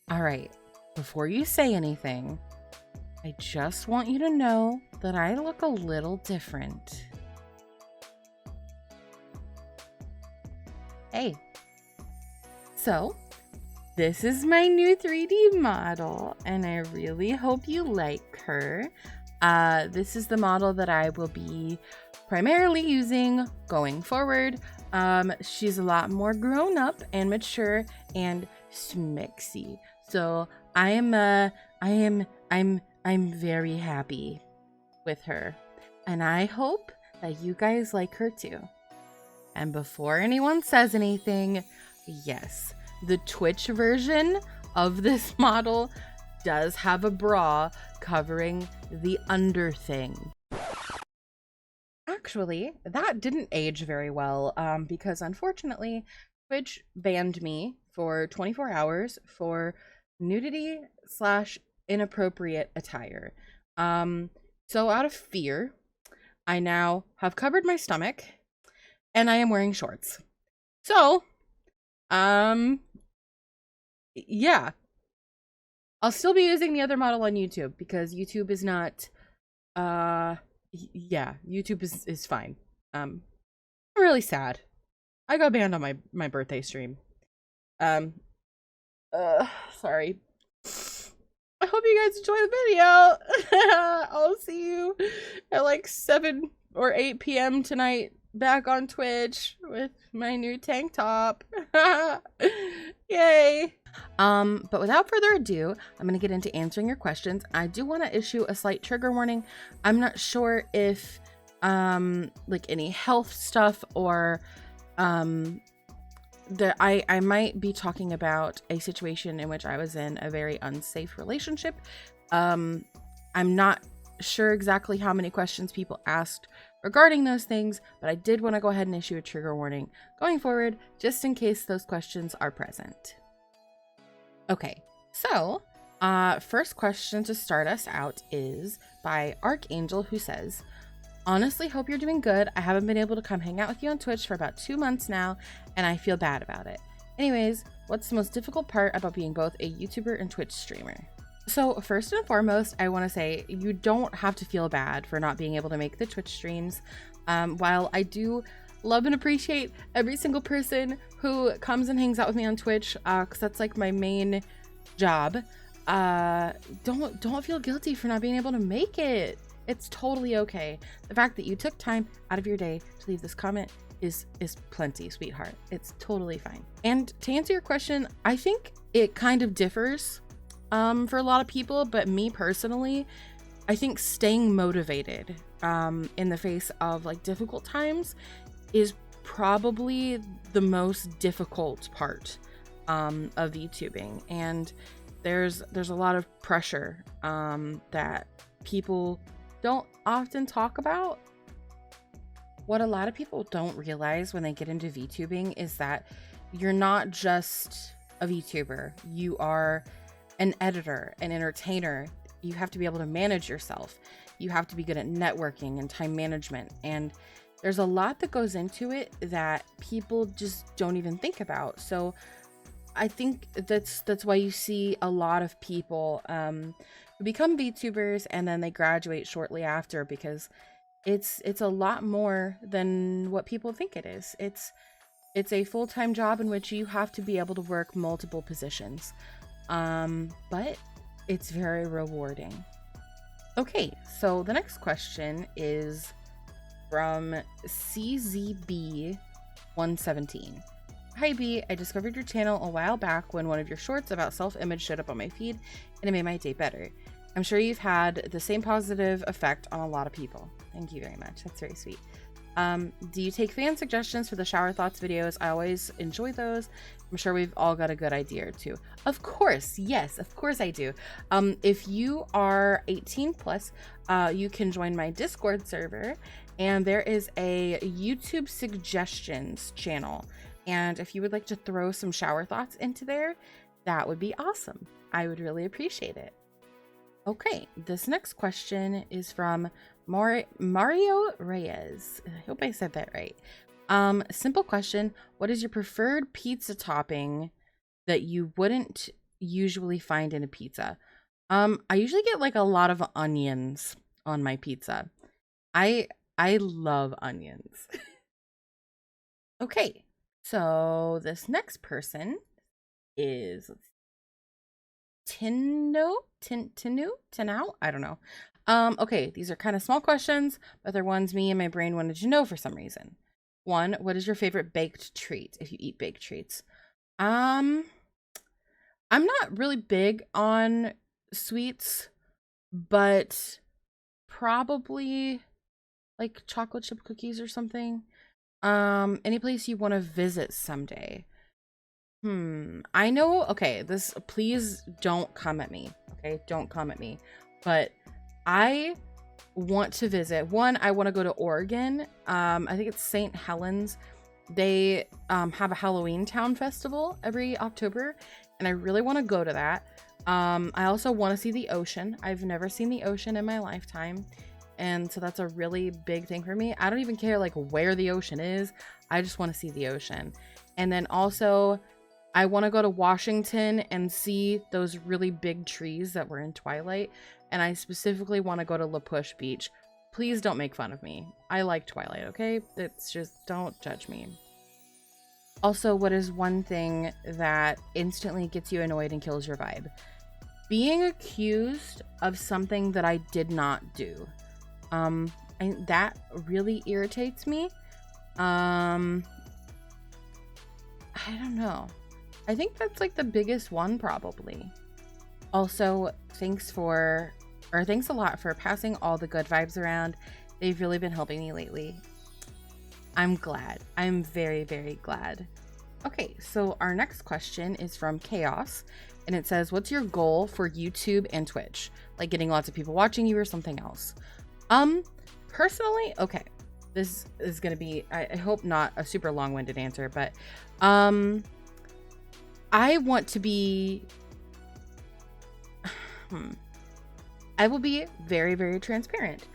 All right, before you say anything, I just want you to know that I look a little different. Hey. So, this is my new 3D model, and I really hope you like her. This is the model that I will be primarily using going forward. She's a lot more grown up and mature and smexy. So I'm very happy with her, and I hope that you guys like her too. And before anyone says anything, yes, the Twitch version of this model does have a bra covering the under thing. Actually, that didn't age very well because unfortunately, Twitch banned me for 24 hours for nudity / inappropriate attire. So out of fear, I now have covered my stomach and I am wearing shorts. So, yeah. I'll still be using the other model on YouTube because YouTube is not, yeah, YouTube is fine. I'm really sad. I got banned on my birthday stream. Sorry. I hope you guys enjoy the video. I'll see you at like 7 or 8 p.m. tonight back on Twitch with my new tank top. Yay. But without further ado, I'm going to get into answering your questions. I do want to issue a slight trigger warning. I'm not sure if like any health stuff or I might be talking about a situation in which I was in a very unsafe relationship. I'm not sure exactly how many questions people asked regarding those things, but I did want to go ahead and issue a trigger warning going forward, just in case those questions are present. Okay, so first question to start us out is by Archangel, who says, honestly hope you're doing good. I haven't been able to come hang out with you on Twitch for about 2 months now, and I feel bad about it. Anyways, what's the most difficult part about being both a YouTuber and Twitch streamer? So first and foremost, I want to say you don't have to feel bad for not being able to make the Twitch streams. While I do love and appreciate every single person who comes and hangs out with me on Twitch, because that's like my main job, don't feel guilty for not being able to make it. It's totally okay. The fact that you took time out of your day to leave this comment is plenty, sweetheart. It's totally fine. And to answer your question, I think it kind of differs for a lot of people, but me personally, I think staying motivated in the face of like difficult times is probably the most difficult part of YouTubing. And there's a lot of pressure that people don't often talk about. What a lot of people don't realize when they get into VTubing is that you're not just a VTuber. You are an editor, an entertainer. You have to be able to manage yourself. You have to be good at networking and time management. And there's a lot that goes into it that people just don't even think about. So I think that's why you see a lot of people who become VTubers and then they graduate shortly after, because it's a lot more than what people think it is. It's a full-time job in which you have to be able to work multiple positions. But it's very rewarding. Okay, so the next question is from CZB117. Hi B, I discovered your channel a while back when one of your shorts about self-image showed up on my feed, and it made my day better. I'm sure you've had the same positive effect on a lot of people. Thank you very much. That's very sweet. Do you take fan suggestions for the shower thoughts videos? I always enjoy those. I'm sure we've all got a good idea or two. Of course, yes, of course I do. If you are 18 plus, you can join my Discord server, and there is a YouTube suggestions channel. And if you would like to throw some shower thoughts into there, that would be awesome. I would really appreciate it. Okay, this next question is from Mario Reyes. I hope I said that right. Simple question. What is your preferred pizza topping that you wouldn't usually find in a pizza? I usually get like a lot of onions on my pizza. I love onions. Okay, so this next person is Tinu? I don't know. Okay, these are kind of small questions, but they're ones me and my brain wanted to know for some reason. One, what is your favorite baked treat if you eat baked treats? Um, I'm not really big on sweets, but probably like chocolate chip cookies or something. Any place you want to visit someday. I know, okay, this, please don't come at me. Okay, don't come at me. But I want to visit. One, I want to go to Oregon. I think it's St. Helens. They have a Halloween Town Festival every October, and I really want to go to that. I also want to see the ocean. I've never seen the ocean in my lifetime, and so that's a really big thing for me. I don't even care like where the ocean is. I just want to see the ocean. And then also, I want to go to Washington and see those really big trees that were in Twilight. And I specifically want to go to La Push Beach. Please don't make fun of me. I like Twilight, okay? It's just, don't judge me. Also, what is one thing that instantly gets you annoyed and kills your vibe? Being accused of something that I did not do. That really irritates me. I don't know. I think that's like the biggest one probably. Also, thanks a lot for passing all the good vibes around. They've really been helping me lately. I'm glad. I'm very, very glad. Okay, so our next question is from Chaos, and it says, what's your goal for YouTube and Twitch? Like getting lots of people watching you or something else? Personally, okay, this is going to be, I hope not a super long-winded answer, but I want to be, I will be very, very transparent.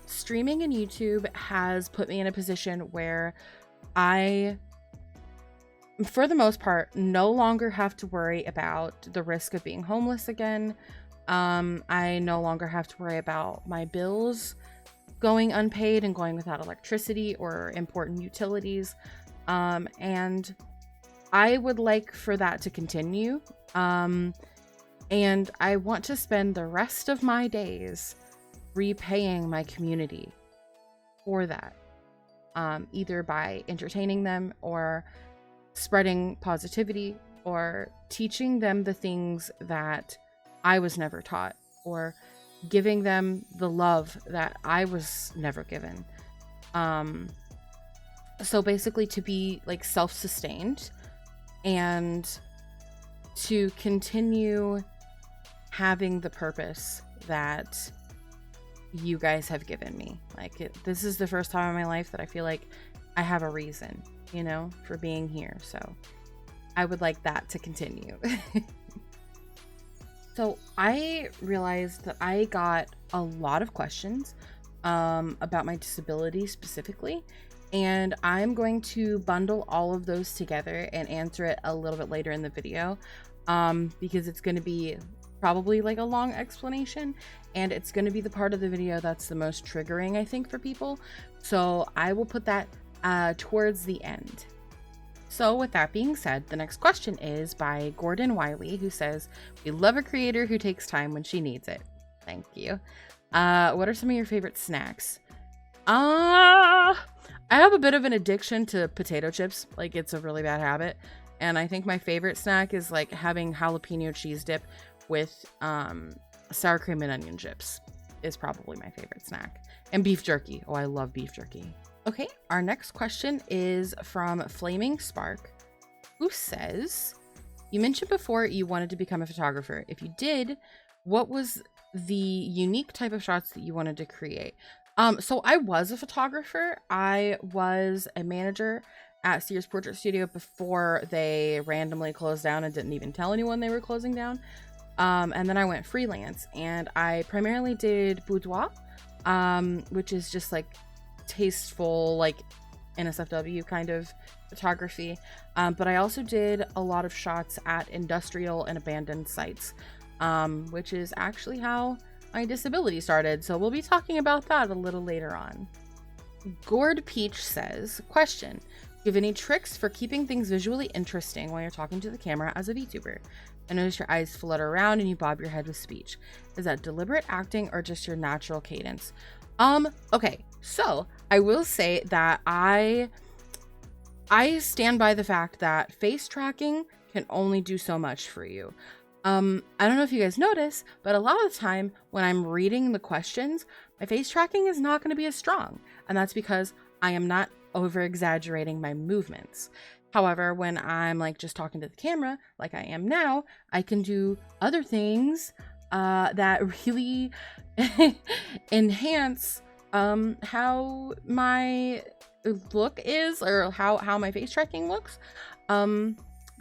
Streaming in YouTube has put me in a position where I, for the most part, no longer have to worry about the risk of being homeless again. I no longer have to worry about my bills going unpaid and going without electricity or important utilities. And I would like for that to continue. And I want to spend the rest of my days repaying my community for that. Either by entertaining them or spreading positivity or teaching them the things that I was never taught, or giving them the love that I was never given. So basically to be like self-sustained and to continue having the purpose that you guys have given me. Like this is the first time in my life that I feel like I have a reason, you know, for being here. So I would like that to continue. So I realized that I got a lot of questions about my disability specifically, and I'm going to bundle all of those together and answer it a little bit later in the video, because it's going to be probably like a long explanation, and it's going to be the part of the video that's the most triggering, I think, for people. So I will put that towards the end. So with that being said, the next question is by Gordon Wiley, who says, we love a creator who takes time when she needs it. Thank you. What are some of your favorite snacks? I have a bit of an addiction to potato chips. Like, it's a really bad habit. And I think my favorite snack is like having jalapeno cheese dip with sour cream and onion chips is probably my favorite snack. And beef jerky. Oh, I love beef jerky. Okay, our next question is from Flaming Spark, who says, you mentioned before you wanted to become a photographer. If you did, what was the unique type of shots that you wanted to create? So I was a photographer. I was a manager at Sears Portrait Studio before they randomly closed down and didn't even tell anyone they were closing down. And then I went freelance, and I primarily did boudoir, which is just like tasteful, like NSFW kind of photography. But I also did a lot of shots at industrial and abandoned sites, which is actually how my disability started. So we'll be talking about that a little later on. Gourd Peach says, question, do you have any tricks for keeping things visually interesting while you're talking to the camera as a VTuber? I notice your eyes flutter around and you bob your head with speech. Is that deliberate acting or just your natural cadence? Okay, so I will say that I stand by the fact that face tracking can only do so much for you. I don't know if you guys notice, but a lot of the time when I'm reading the questions, my face tracking is not going to be as strong. And that's because I am not over exaggerating my movements. However, when I'm like just talking to the camera, like I am now, I can do other things that really enhance how my look is, or how my face tracking looks.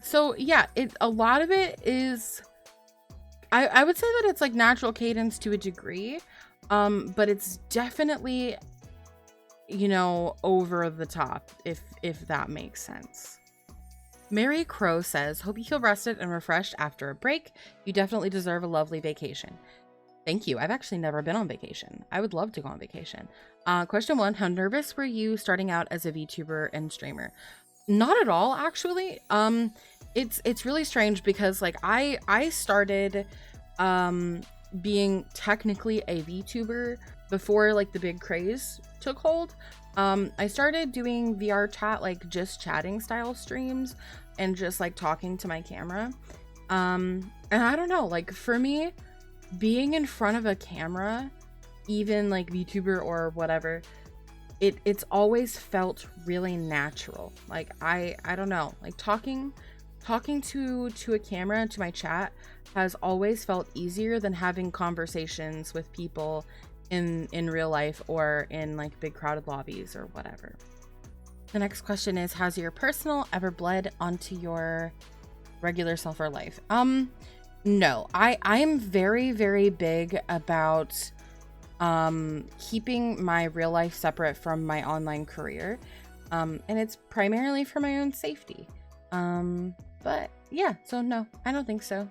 So yeah, a lot of it is, I would say that it's like natural cadence to a degree, but it's definitely, you know, over the top, if that makes sense. Mary Crow says, hope you feel rested and refreshed after a break. You definitely deserve a lovely vacation. Thank you. I've actually never been on vacation. I would love to go on vacation. Question 1, how nervous were you starting out as a VTuber and streamer? Not at all, actually. It's really strange because like I started being technically a VTuber before like the big craze took hold. I started doing VR chat, like just chatting style streams and just like talking to my camera. And I don't know, like for me, being in front of a camera, even like VTuber or whatever, it's always felt really natural. Like I don't know, like talking to a camera, to my chat, has always felt easier than having conversations with people in real life or in like big crowded lobbies or whatever. The next question is, has your personal ever bled onto your regular self or life? No, I am very, very big about keeping my real life separate from my online career. And it's primarily for my own safety. But yeah, so no, I don't think so.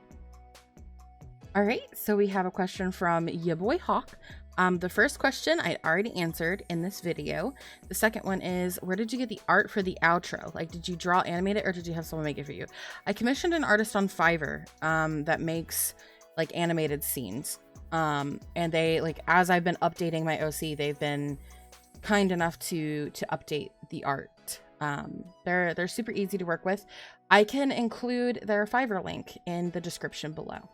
All right, so we have a question from ya boy Hawk. The first question I already answered in this video. The second one is, where did you get the art for the outro? Like, did you draw, animate it, or did you have someone make it for you? I commissioned an artist on Fiverr that makes like animated scenes. And they, like, as I've been updating my OC, they've been kind enough to update the art. They're super easy to work with. I can include their Fiverr link in the description below.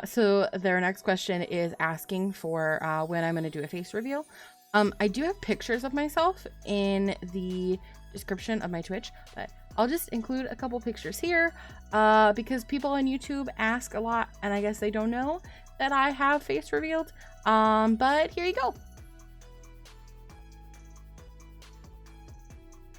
So their next question is asking for when I'm going to do a face reveal. I do have pictures of myself in the description of my Twitch, but I'll just include a couple pictures here because people on YouTube ask a lot, and I guess they don't know that I have face revealed. But here you go.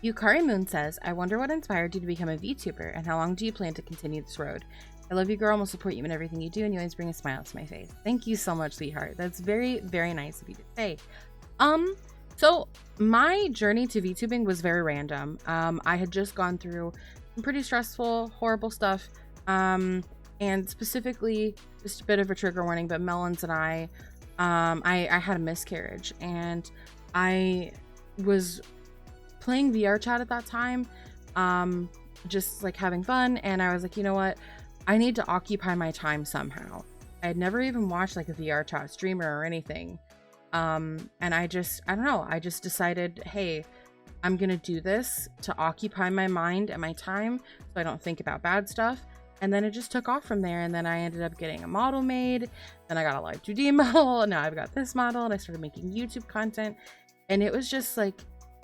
Yukari Moon says, I wonder what inspired you to become a VTuber, and how long do you plan to continue this road? I love you, girl, and will support you in everything you do, and you always bring a smile to my face. Thank you so much, sweetheart. That's very, very nice of you to say. So my journey to VTubing was very random. I had just gone through some pretty stressful, horrible stuff. And specifically, just a bit of a trigger warning, but Melons and I had a miscarriage, and I was playing VR chat at that time, just like having fun. And I was like, you know what? I need to occupy my time somehow. I had never even watched like a VR chat streamer or anything. And I don't know. I just decided, hey, I'm going to do this to occupy my mind and my time so I don't think about bad stuff. And then it just took off from there. And then I ended up getting a model made. Then I got a live 2D model. And now I've got this model, and I started making YouTube content. And it was just like,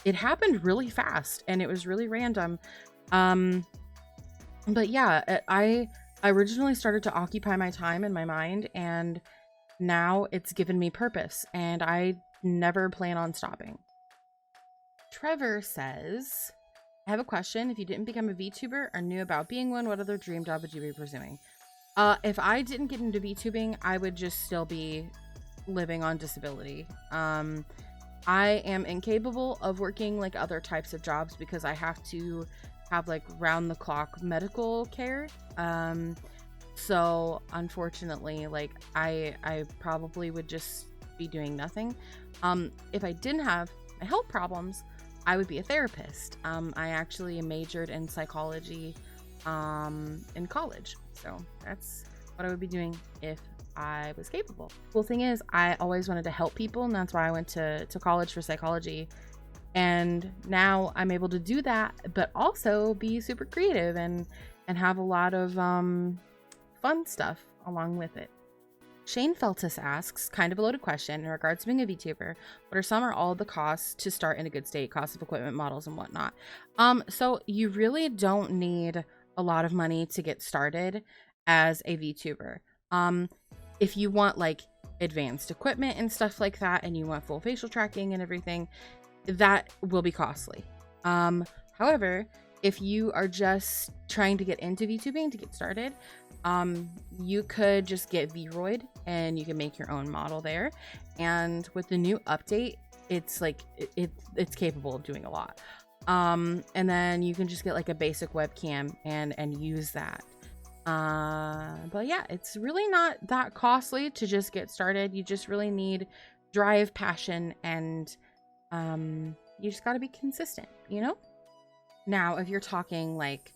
it happened really fast and it was really random. But yeah, I originally started to occupy my time and my mind, and now it's given me purpose, and I never plan on stopping. Trevor says, I have a question. If you didn't become a VTuber or knew about being one, what other dream job would you be pursuing? If I didn't get into VTubing, I would just still be living on disability. I am incapable of working like other types of jobs because I have to have like round the clock medical care. So unfortunately, like I probably would just be doing nothing. If I didn't have my health problems, I would be a therapist. I actually majored in psychology in college. So that's what I would be doing if I was capable. Cool thing is, I always wanted to help people, and that's why I went to college for psychology. And now I'm able to do that, but also be super creative and have a lot of fun stuff along with it. Shane Feltus asks, kind of a loaded question in regards to being a VTuber. What are some or all of the costs to start in a good state, cost of equipment, models, and whatnot? So you really don't need a lot of money to get started as a VTuber. If you want like advanced equipment and stuff like that, and you want full facial tracking and everything, that will be costly. However, if you are just trying to get into VTubing to get started, you could just get Vroid and you can make your own model there. And with the new update, it's like it's capable of doing a lot. And then you can just get like a basic webcam and use that. But yeah, it's really not that costly to just get started. You just really need drive, passion, and you just got to be consistent, you know? Now, if you're talking like,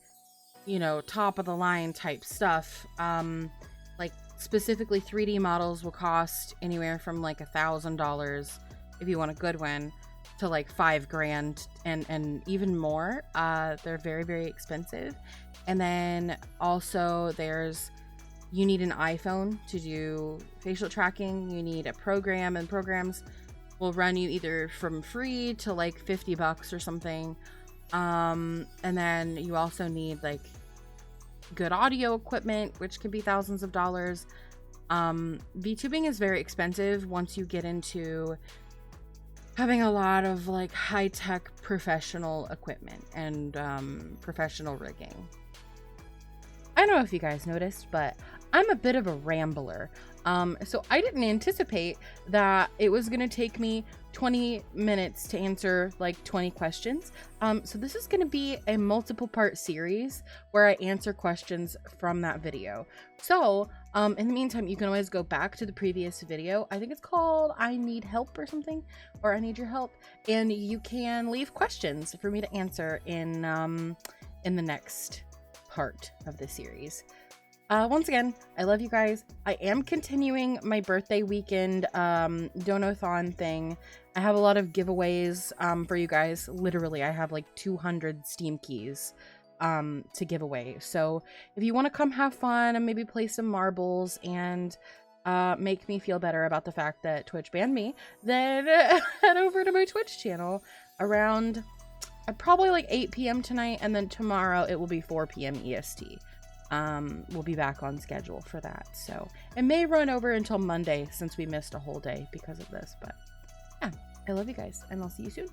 you know, top of the line type stuff, like specifically 3D models will cost anywhere from like $1,000 if you want a good one to like $5,000 and even more. They're very, very expensive. And then also you need an iPhone to do facial tracking. You need a program, and programs will run you either from free to like $50 or something. And then you also need like good audio equipment, which can be thousands of dollars. VTubing is very expensive once you get into having a lot of like high-tech professional equipment and professional rigging. I don't know if you guys noticed, but I'm a bit of a rambler. So I didn't anticipate that it was going to take me 20 minutes to answer like 20 questions. So this is going to be a multiple part series where I answer questions from that video. So in the meantime, you can always go back to the previous video. I think it's called I Need Help or something, or I Need Your Help. And you can leave questions for me to answer in the next part of the series. Once again, I love you guys. I am continuing my birthday weekend donathon thing. I have a lot of giveaways for you guys. Literally, I have like 200 Steam keys to give away. So if you want to come have fun and maybe play some marbles and make me feel better about the fact that Twitch banned me, then head over to my Twitch channel around probably like 8 p.m. tonight, and then tomorrow it will be 4 p.m. EST. We'll be back on schedule for that. So it may run over until Monday since we missed a whole day because of this, but yeah, I love you guys and I'll see you soon.